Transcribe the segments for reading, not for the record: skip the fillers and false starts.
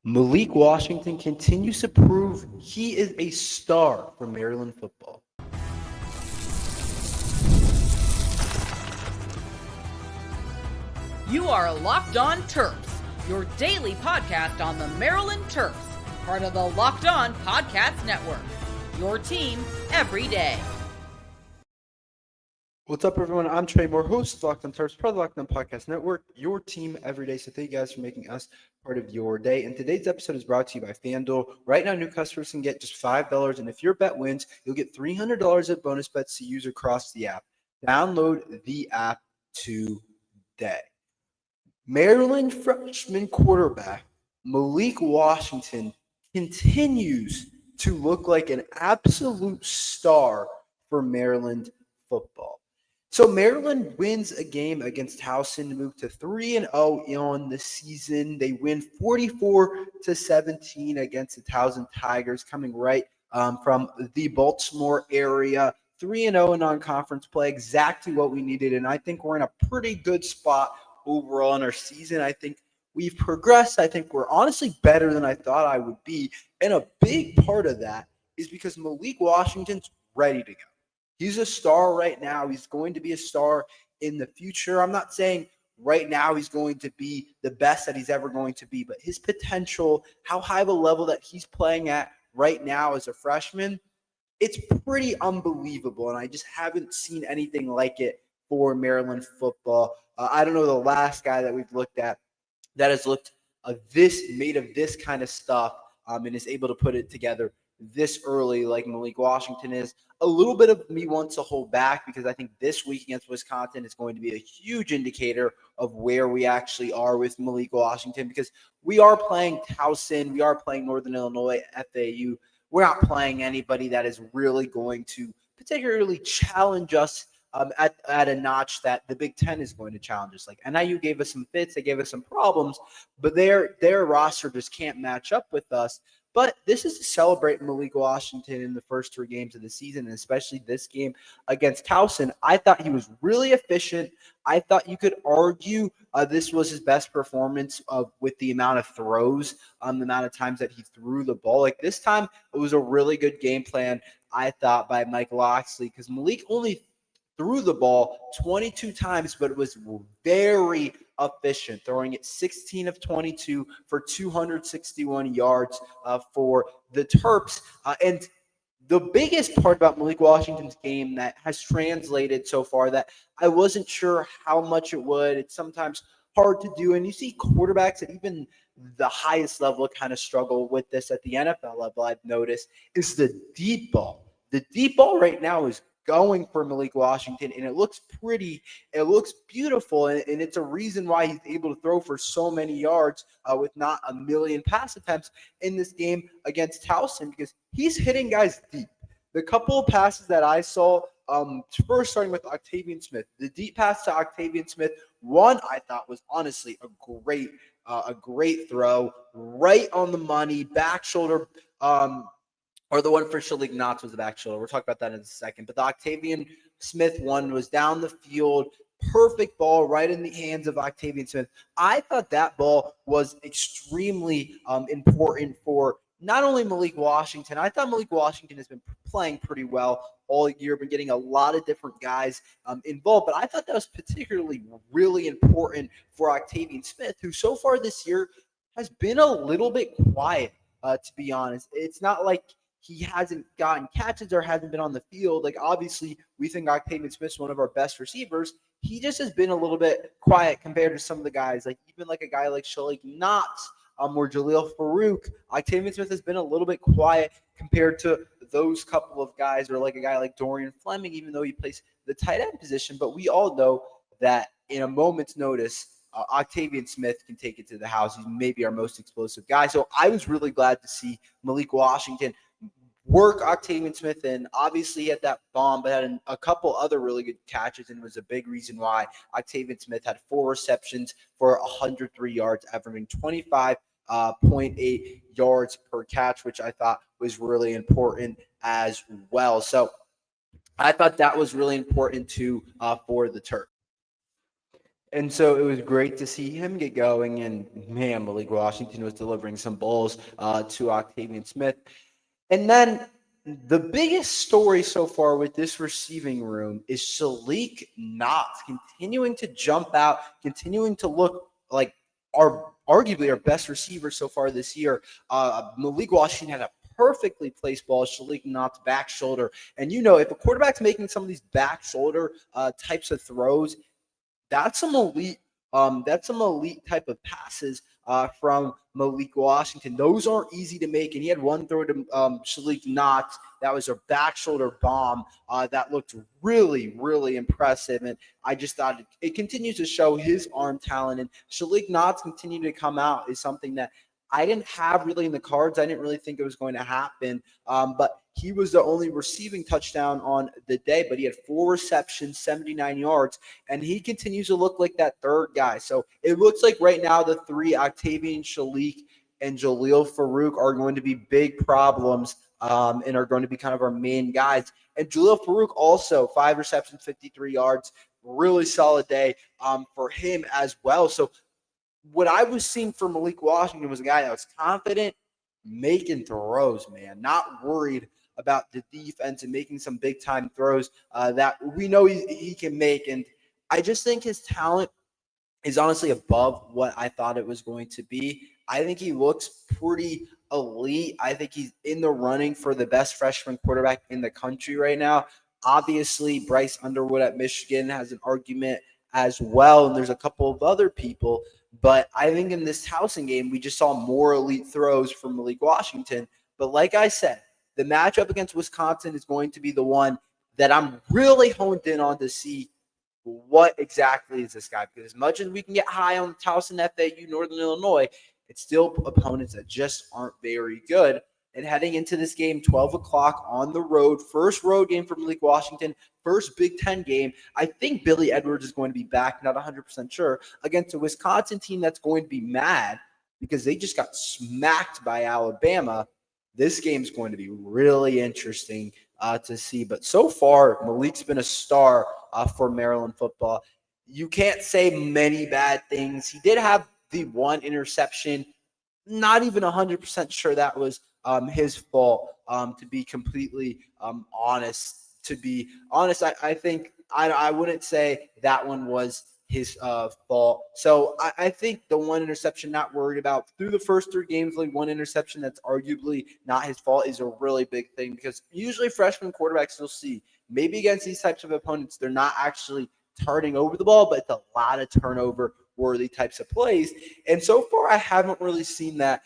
Malik Washington continues to prove he is a star for Maryland football. You are Locked On Terps, your daily podcast on the Maryland Terps, part of the Locked On Podcast Network, your team every day. What's up, everyone? I'm Tre Moore, host of Locked On Terps, part of the Locked On Podcast Network, your team every day. So thank you guys for making us part of your day. And today's episode is brought to you by FanDuel. Right now, new customers can get just $5, and if your bet wins, you'll get $300 at bonus bets to use across the app. Download the app today. Maryland freshman quarterback Malik Washington continues to look like an absolute star for Maryland football. So Maryland wins a game against Towson to move to 3-0 on the season. They win 44-17 against the Towson Tigers, coming right from the Baltimore area. 3-0 in non-conference play, exactly what we needed. And I think we're in a pretty good spot overall in our season. I think we've progressed. I think we're honestly better than I thought I would be. And a big part of that is because Malik Washington's ready to go. He's a star right now. He's going to be a star in the future. I'm not saying right now he's going to be the best that he's ever going to be, but his potential, how high of a level that he's playing at right now as a freshman, it's pretty unbelievable. And I just haven't seen anything like it for Maryland football. I don't know the last guy that we've looked at that has looked made of this kind of stuff and is able to put it together this early like Malik Washington is. A little bit of me wants to hold back because I think this week against Wisconsin is going to be a huge indicator of where we actually are with Malik Washington, because we are playing Towson, we are playing Northern Illinois, FAU. We're not playing anybody that is really going to particularly challenge us at a notch that the Big Ten is going to challenge us. Like NIU gave us some fits, they gave us some problems, but their roster just can't match up with us. But this is to celebrate Malik Washington in the first 3 games of the season, and especially this game against Towson. I thought he was really efficient. I thought you could argue this was his best performance with the amount of throws, the amount of times that he threw the ball. Like this time, it was a really good game plan, I thought, by Mike Locksley, because Malik only threw the ball 22 times, but it was very efficient, throwing it 16 of 22 for 261 yards for the Terps. And the biggest part about Malik Washington's game that has translated so far that I wasn't sure how much it would, it's sometimes hard to do. And you see quarterbacks at even the highest level kind of struggle with this at the NFL level, I've noticed, is the deep ball. The deep ball right now is going for Malik Washington, and it looks pretty, it looks beautiful, and it's a reason why he's able to throw for so many yards with not a million pass attempts in this game against Towson, because he's hitting guys deep. The couple of passes that I saw, first starting with Octavian Smith, the deep pass to Octavian Smith, one I thought was honestly a great throw, right on the money, back shoulder, or the one for Shalik Knotts was the back shoulder. We'll talk about that in a second. But the Octavian Smith one was down the field. Perfect ball right in the hands of Octavian Smith. I thought that ball was extremely important for not only Malik Washington. I thought Malik Washington has been playing pretty well all year, been getting a lot of different guys involved. But I thought that was particularly really important for Octavian Smith, who so far this year has been a little bit quiet, to be honest. It's not like he hasn't gotten catches or hasn't been on the field. Like, obviously, we think Octavian Smith's one of our best receivers. He just has been a little bit quiet compared to some of the guys. Like, even like a guy like Shalik Knotts or Jaleel Farouk, Octavian Smith has been a little bit quiet compared to those couple of guys, or like a guy like Dorian Fleming, even though he plays the tight end position. But we all know that in a moment's notice, Octavian Smith can take it to the house. He's maybe our most explosive guy. So I was really glad to see Malik Washington work Octavian Smith, and obviously he had that bomb, but had a couple other really good catches, and was a big reason why Octavian Smith had 4 receptions for 103 yards, averaging 25.8 yards per catch, which I thought was really important as well. So I thought that was really important too for the Terps. And so it was great to see him get going. And man, Malik Washington was delivering some balls to Octavian Smith. And then the biggest story so far with this receiving room is Shalik Knott continuing to jump out, continuing to look like arguably our best receiver so far this year. Malik Washington had a perfectly placed ball, Shalik Knott's back shoulder. And if a quarterback's making some of these back shoulder types of throws, that's some elite. That's some elite type of passes from Malik Washington. Those aren't easy to make, and he had one throw to Shalik Knox. That was a back shoulder bomb that looked really, really impressive. And I just thought it continues to show his arm talent. And Shalik Knox continuing to come out is something that I didn't have really in the cards. I didn't really think it was going to happen. But he was the only receiving touchdown on the day, but he had 4 receptions, 79 yards, and he continues to look like that third guy. So it looks like right now the 3, Octavian, Shalik, and Jaleel Farouk, are going to be big problems and are going to be kind of our main guys. And Jaleel Farouk also 5 receptions, 53 yards, really solid day for him as well. So what I was seeing for Malik Washington was a guy that was confident, making throws, man, not worried about the defense and making some big-time throws that we know he can make. And I just think his talent is honestly above what I thought it was going to be. I think he looks pretty elite. I think he's in the running for the best freshman quarterback in the country right now. Obviously, Bryce Underwood at Michigan has an argument as well, and there's a couple of other people. But I think in this Towson game, we just saw more elite throws from Malik Washington. But like I said, the matchup against Wisconsin is going to be the one that I'm really honed in on to see what exactly is this guy. Because as much as we can get high on Towson, FAU, Northern Illinois, it's still opponents that just aren't very good. And heading into this game, 12 o'clock on the road, first road game for Malik Washington, first Big Ten game. I think Billy Edwards is going to be back, not 100% sure, against a Wisconsin team that's going to be mad because they just got smacked by Alabama. This game's going to be really interesting to see. But so far, Malik's been a star for Maryland football. You can't say many bad things. He did have the one interception. Not even 100% sure that was his fault, to be completely honest. I think I wouldn't say that one was his fault. So I think the one interception, not worried about. Through the first 3 games, like one interception that's arguably not his fault is a really big thing, because usually freshman quarterbacks you'll see, maybe against these types of opponents, they're not actually turning over the ball, but it's a lot of turnover-worthy types of plays. And so far, I haven't really seen that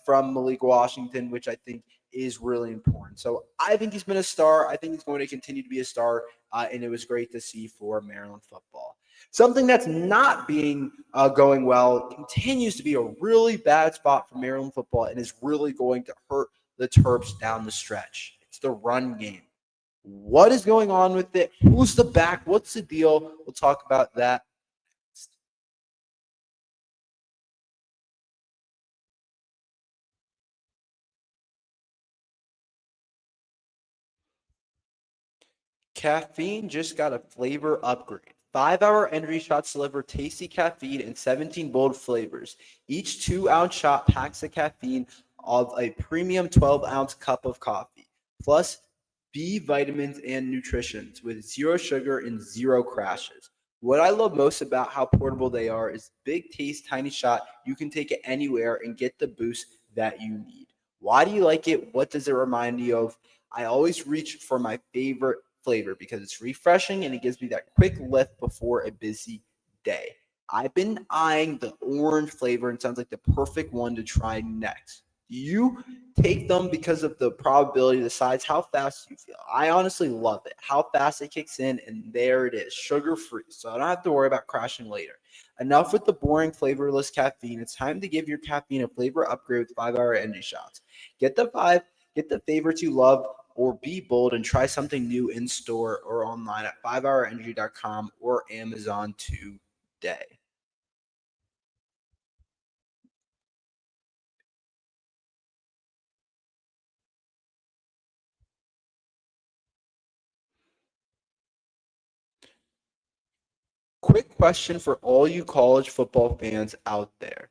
from Malik Washington, which I think is really important. So I think he's been a star. I think he's going to continue to be a star, and it was great to see for Maryland football. Something that's not being going well continues to be a really bad spot for Maryland football and is really going to hurt the Terps down the stretch. It's the run game. What is going on with it? Who's the back? What's the deal? We'll talk about that. Caffeine just got a flavor upgrade. 5-hour energy shots deliver tasty caffeine in 17 bold flavors. Each 2-ounce shot packs the caffeine of a premium 12-ounce cup of coffee, plus B vitamins and nutritions with 0 sugar and 0 crashes. What I love most about how portable they are is big taste, tiny shot. You can take it anywhere and get the boost that you need. Why do you like it? What does it remind you of? I always reach for my favorite flavor because it's refreshing and it gives me that quick lift before a busy day. I've been eyeing the orange flavor and sounds like the perfect one to try next. Do you take them because of the probability, the size, how fast you feel? I honestly love it. How fast it kicks in, and there it is, sugar-free. So I don't have to worry about crashing later. Enough with the boring, flavorless caffeine. It's time to give your caffeine a flavor upgrade with 5-hour energy shots. Get the favorites you love, or be bold and try something new in store or online at 5hourenergy.com or Amazon today. quick question for all you college football fans out there.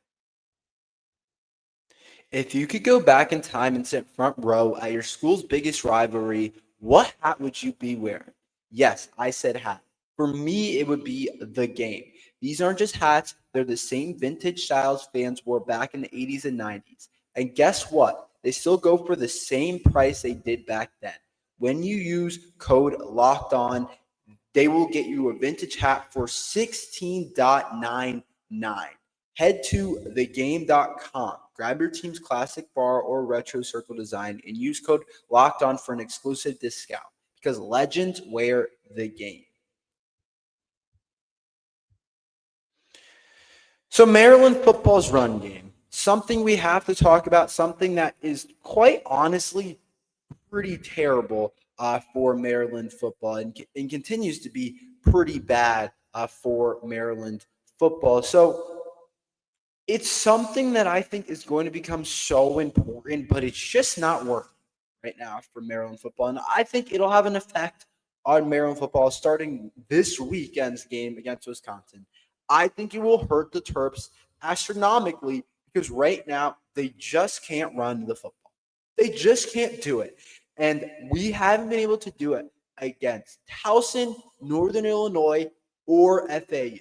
If you could go back in time and sit front row at your school's biggest rivalry, what hat would you be wearing? Yes, I said hat. For me, it would be the game. These aren't just hats, they're the same vintage styles fans wore back in the 80s and 90s. And guess what? They still go for the same price they did back then. When you use code locked on, they will get you a vintage hat for $16.99. Head to thegame.com, grab your team's classic bar or retro circle design, and use code locked on for an exclusive discount because legends wear the game. So Maryland football's run game, something we have to talk about, something that is quite honestly pretty terrible for Maryland football and continues to be pretty bad for Maryland football. So it's something that I think is going to become so important, but it's just not working right now for Maryland football. And I think it'll have an effect on Maryland football starting this weekend's game against Wisconsin. I think it will hurt the Terps astronomically because right now they just can't run the football. They just can't do it. And we haven't been able to do it against Towson, Northern Illinois, or FAU.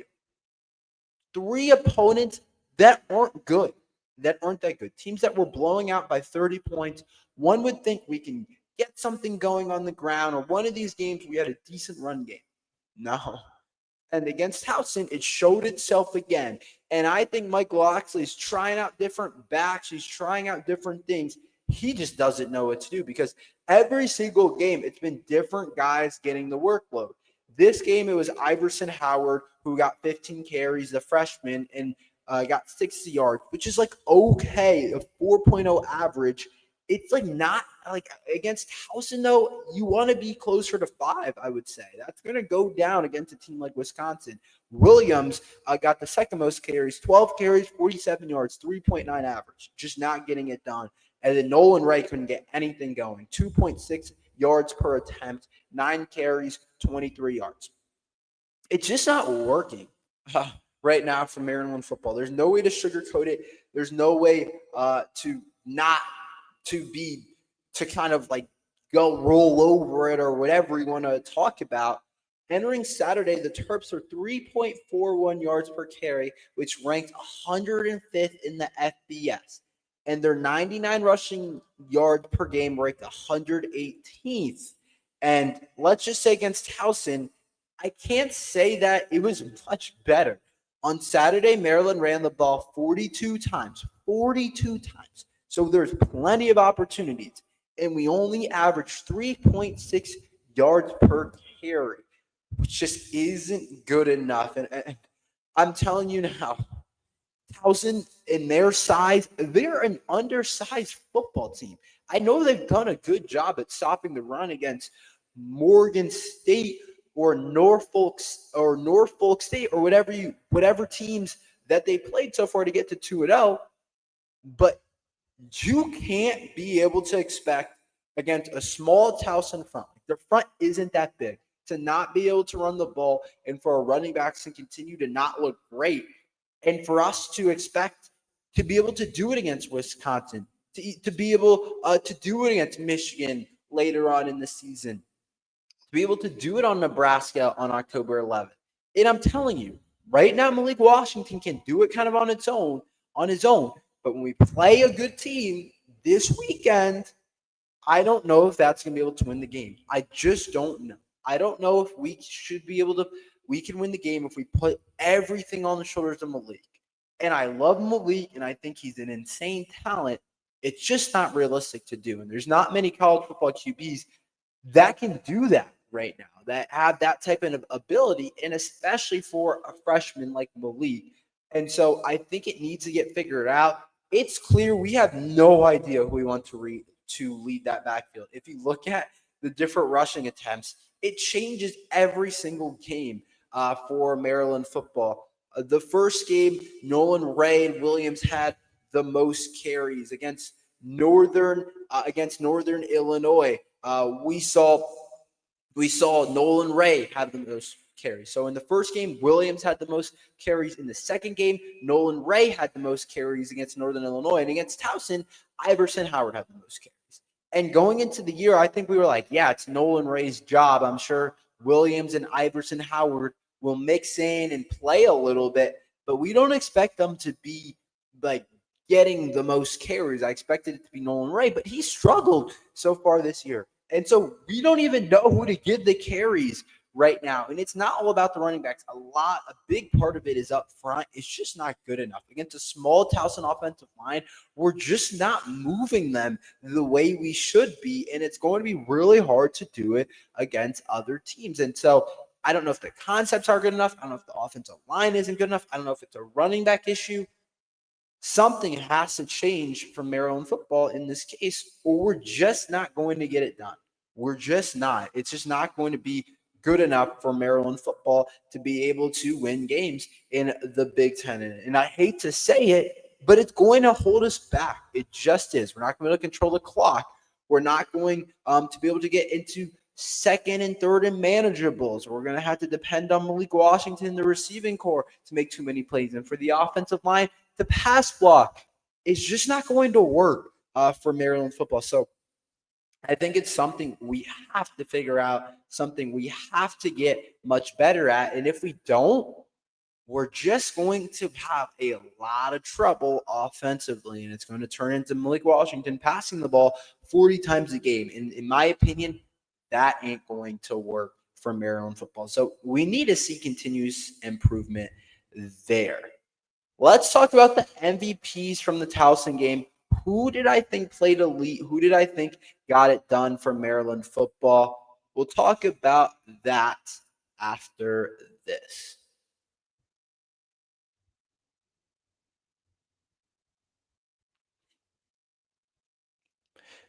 3 opponents that aren't good, that aren't that good. Teams that were blowing out by 30 points. One would think we can get something going on the ground, or one of these games we had a decent run game. No. And against Towson, it showed itself again. And I think Mike Loxley's trying out different backs. He's trying out different things. He just doesn't know what to do because every single game, it's been different guys getting the workload. This game, it was Iverson Howard who got 15 carries, the freshman, and got 60 yards, which is like okay, a 4.0 average. It's like not like against Towson, though, you want to be closer to 5, I would say. That's going to go down against a team like Wisconsin. Williams got the second most carries, 12 carries, 47 yards, 3.9 average, just not getting it done. And then Nolan Ray couldn't get anything going, 2.6 yards per attempt, 9 carries, 23 yards. It's just not working right now for Maryland football. There's no way to sugarcoat it. There's no way to kind of like go roll over it or whatever you want to talk about. Entering Saturday, the Terps are 3.41 yards per carry, which ranked 105th in the FBS. And their 99 rushing yards per game ranked 118th. And let's just say against Towson, I can't say that it was much better. On Saturday, Maryland ran the ball 42 times. 42 times. So there's plenty of opportunities. And we only averaged 3.6 yards per carry, which just isn't good enough. And I'm telling you now, Towson in their size, they're an undersized football team. I know they've done a good job at stopping the run against Morgan State or Norfolk State or whatever teams that they played so far to get to 2-0. But you can't be able to expect against a small Towson front. Their front isn't that big to not be able to run the ball and for our running backs to continue to not look great. And for us to expect to be able to do it against Wisconsin, to be able to do it against Michigan later on in the season, to be able to do it on Nebraska on October 11th. And I'm telling you, right now, Malik Washington can do it kind of on his own. But when we play a good team this weekend, I don't know if that's going to be able to win the game. I just don't know. I don't know if we can win the game if we put everything on the shoulders of Malik. And I love Malik, and I think he's an insane talent. It's just not realistic to do. And there's not many college football QBs that can do that right now, that have that type of ability, and especially for a freshman like Malik. And so I think it needs to get figured out. It's clear we have no idea who we want to lead that backfield. If you look at the different rushing attempts, it changes every single game for Maryland football. The first game, Nolan Ray and Williams had the most carries against Northern Illinois. We saw Nolan Ray have the most carries. So in the first game, Williams had the most carries. In the second game, Nolan Ray had the most carries against Northern Illinois. And against Towson, Iverson Howard had the most carries. And going into the year, I think we were like, yeah, it's Nolan Ray's job. I'm sure Williams and Iverson Howard will mix in and play a little bit, but we don't expect them to be like getting the most carries. I expected it to be Nolan Ray, but he struggled so far this year. And so we don't even know who to give the carries right now. And it's not all about the running backs. A big part of it is up front. It's just not good enough. Against a small Towson offensive line, we're just not moving them the way we should be. And it's going to be really hard to do it against other teams. And so I don't know if the concepts are good enough. I don't know if the offensive line isn't good enough. I don't know if it's a running back issue. Something has to change for Maryland football in this case, or we're just not going to get it done. We're just not. It's just not going to be good enough for Maryland football to be able to win games in the Big Ten. And I hate to say it, but it's going to hold us back. It just is. We're not going to be able to control the clock. We're not going to be able to get into second and third and manageables. We're going to have to depend on Malik Washington, the receiving core, to make too many plays. And for the offensive line, the pass block is just not going to work for Maryland football. So I think it's something we have to figure out, something we have to get much better at. And if we don't, we're just going to have a lot of trouble offensively. And it's going to turn into Malik Washington passing the ball 40 times a game. And in my opinion, that ain't going to work for Maryland football. So we need to see continuous improvement there. Let's talk about the MVPs from the Towson game. Who did I think played elite? Who did I think got it done for Maryland football? We'll talk about that after this.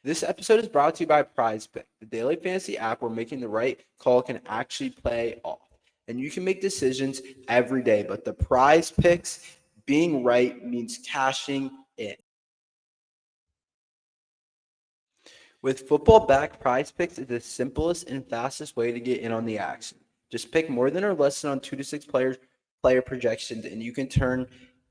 This episode is brought to you by Prize Pick, the daily fantasy app where making the right call can actually pay off. And you can make decisions every day, but the Prize Picks being right means cashing in. With football back, Prize Picks is the simplest and fastest way to get in on the action. Just pick more than or less than on 2 to 6 player projections, and you can turn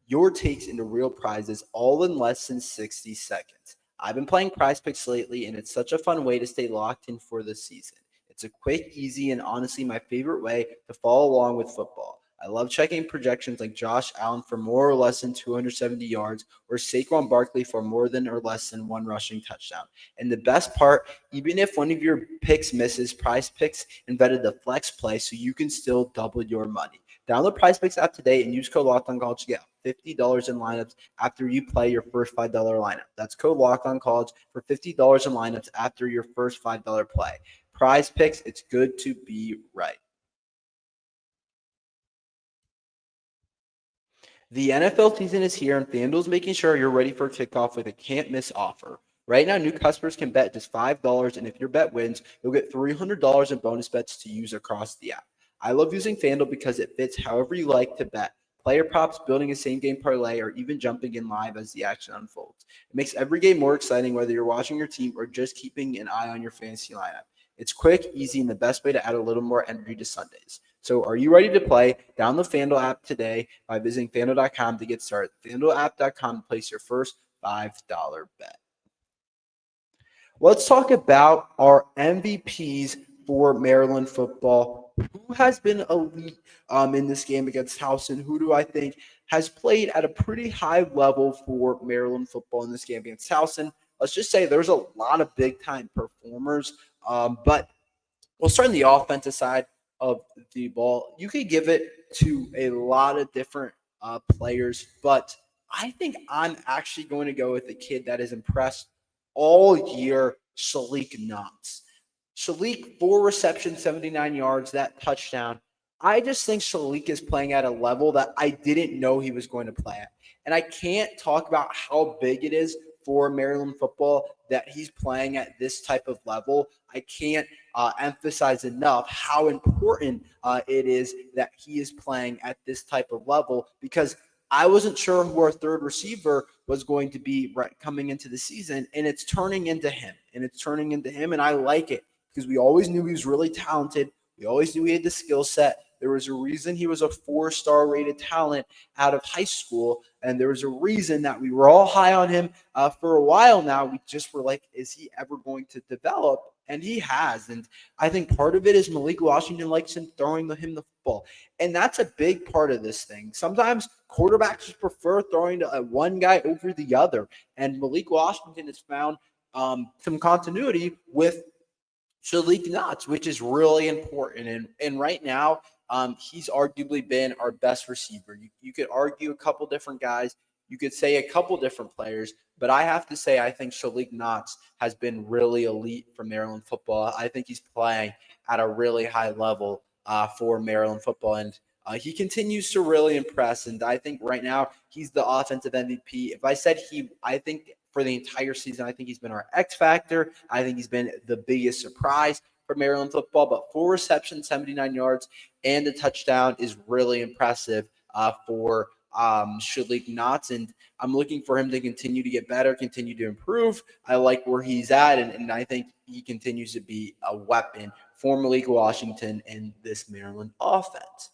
your takes into real prizes all in less than 60 seconds. I've been playing Prize Picks lately, and it's such a fun way to stay locked in for the season. It's a quick, easy, and honestly my favorite way to follow along with football. I love checking projections like Josh Allen for more or less than 270 yards or Saquon Barkley for more than or less than 1 rushing touchdown. And the best part, even if one of your picks misses, Prize Picks invented the flex play so you can still double your money. Download Prize Picks app today and use code LOCKEDONCollege to get $50 in lineups after you play your first $5 lineup. That's code LOCKEDONCollege for $50 in lineups after your first $5 play. Prize Picks, it's good to be right. The NFL season is here, and FanDuel is making sure you're ready for kickoff with a can't-miss offer. Right now, new customers can bet just $5, and if your bet wins, you'll get $300 in bonus bets to use across the app. I love using FanDuel because it fits however you like to bet. Player props, building a same-game parlay, or even jumping in live as the action unfolds. It makes every game more exciting, whether you're watching your team or just keeping an eye on your fantasy lineup. It's quick, easy, and the best way to add a little more energy to Sundays. So are you ready to play? Download the FanDuel app today by visiting FanDuel.com to get started. FanDuelapp.com to place your first $5 bet. Let's talk about our MVPs for Maryland football. Who has been elite in this game against Towson? Who do I think has played at a pretty high level for Maryland football in this game against Towson? Let's just say there's a lot of big-time performers, but we'll start on the offensive side of the ball. You could give it to a lot of different players, but I think I'm actually going to go with the kid that has impressed all year, Shalik Knox. Shalik, 4 receptions, 79 yards, that touchdown. I just think Shalik is playing at a level that I didn't know he was going to play at. And I can't talk about how big it is for Maryland football that he's playing at this type of level. I can't emphasize enough how important it is that he is playing at this type of level, because I wasn't sure who our third receiver was going to be coming into the season, and it's turning into him. And I like it because we always knew he was really talented. We always knew he had the skill set, There was a reason he was a 4-star rated talent out of high school, and there was a reason that we were all high on him for a while now. We just were like, is he ever going to develop? And he has. And I think part of it is Malik Washington likes him throwing him the football. And that's a big part of this thing. Sometimes quarterbacks just prefer throwing to one guy over the other. And Malik Washington has found some continuity with Malik Knox, which is really important. And right now, he's arguably been our best receiver. You could argue a couple different guys. You could say a couple different players, but I have to say I think Malik Knox has been really elite for Maryland football. I think he's playing at a really high level for Maryland football, and he continues to really impress. And I think right now he's the offensive MVP. If I said I think for the entire season, I think he's been our X factor. I think he's been the biggest surprise for Maryland football. But 4 receptions, 79 yards, and a touchdown is really impressive for Malik Knox, and I'm looking for him to continue to get better, continue to improve. I like where he's at, and I think he continues to be a weapon for Malik Washington in this Maryland offense.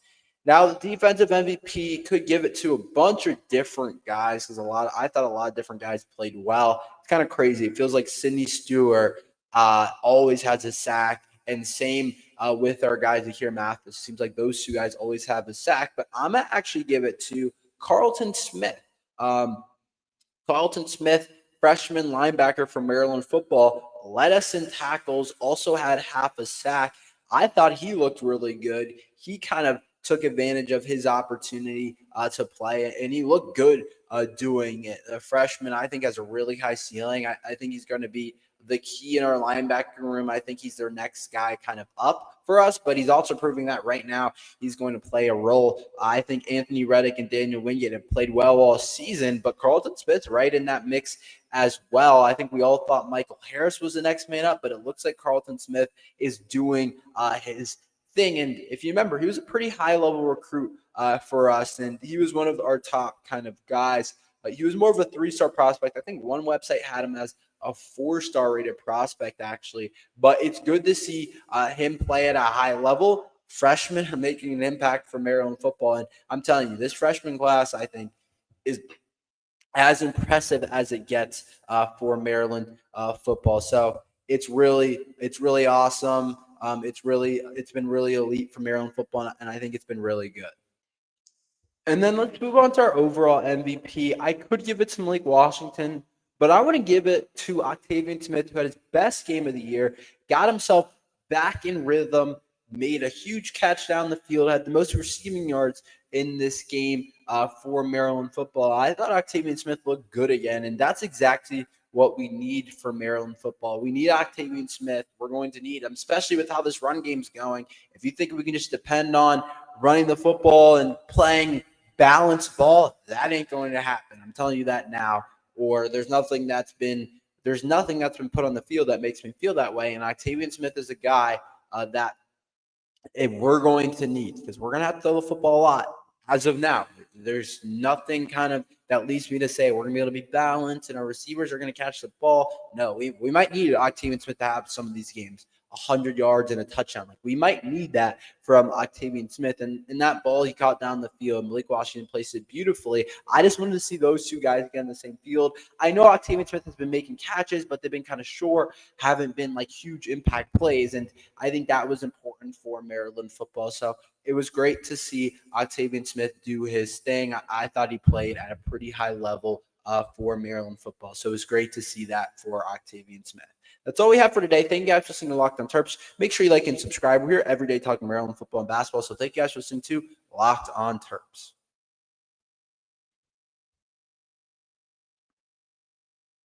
Now, the defensive MVP could give it to a bunch of different guys because I thought a lot of different guys played well. It's kind of crazy. It feels like Sidney Stewart always has a sack, and same with our guys here, Mathis. It seems like those two guys always have a sack, but I'm going to actually give it to Carlton Smith. Carlton Smith, freshman linebacker for Maryland football, led us in tackles, also had half a sack. I thought he looked really good. He kind of took advantage of his opportunity to play it, and he looked good doing it. The freshman, I think, has a really high ceiling. I think he's going to be the key in our linebacker room. I think he's their next guy kind of up for us, but he's also proving that right now he's going to play a role. I think Anthony Reddick and Daniel Wingate have played well all season, but Carlton Smith's right in that mix as well. I think we all thought Michael Harris was the next man up, but it looks like Carlton Smith is doing his thing. And if you remember, he was a pretty high-level recruit for us, and he was one of our top kind of guys. He was more of a 3-star prospect. I think one website had him as a 4-star rated prospect, actually. But it's good to see him play at a high level. Freshmen are making an impact for Maryland football. And I'm telling you, this freshman class, I think, is as impressive as it gets for Maryland football. So it's really awesome. It's been really elite for Maryland football, and I think it's been really good. And then let's move on to our overall MVP. I could give it to Malik Washington, but I want to give it to Octavian Smith, who had his best game of the year, got himself back in rhythm, made a huge catch down the field, had the most receiving yards in this game for Maryland football. I thought Octavian Smith looked good again, and that's exactly what we need for Maryland football. We need Octavian Smith. We're going to need him, especially with how this run game's going. If you think we can just depend on running the football and playing balanced ball, that ain't going to happen. I'm telling you that now. Or there's nothing that's been put on the field that makes me feel that way. And Octavian Smith is a guy that we're going to need, because we're going to have to throw the football a lot. As of now, there's nothing kind of that leads me to say we're going to be able to be balanced and our receivers are going to catch the ball. No, we might need Octavian Smith to have some of these games 100 yards and a touchdown. Like, we might need that from Octavian Smith. And that ball he caught down the field, Malik Washington placed it beautifully. I just wanted to see those two guys again in the same field. I know Octavian Smith has been making catches, but they've been kind of short, haven't been like huge impact plays. And I think that was important for Maryland football. So it was great to see Octavian Smith do his thing. I thought he played at a pretty high level for Maryland football. So it was great to see that for Octavian Smith. That's all we have for today. Thank you guys for listening to Locked on Terps. Make sure you like and subscribe. We're here every day talking Maryland football and basketball. So thank you guys for listening to Locked on Terps.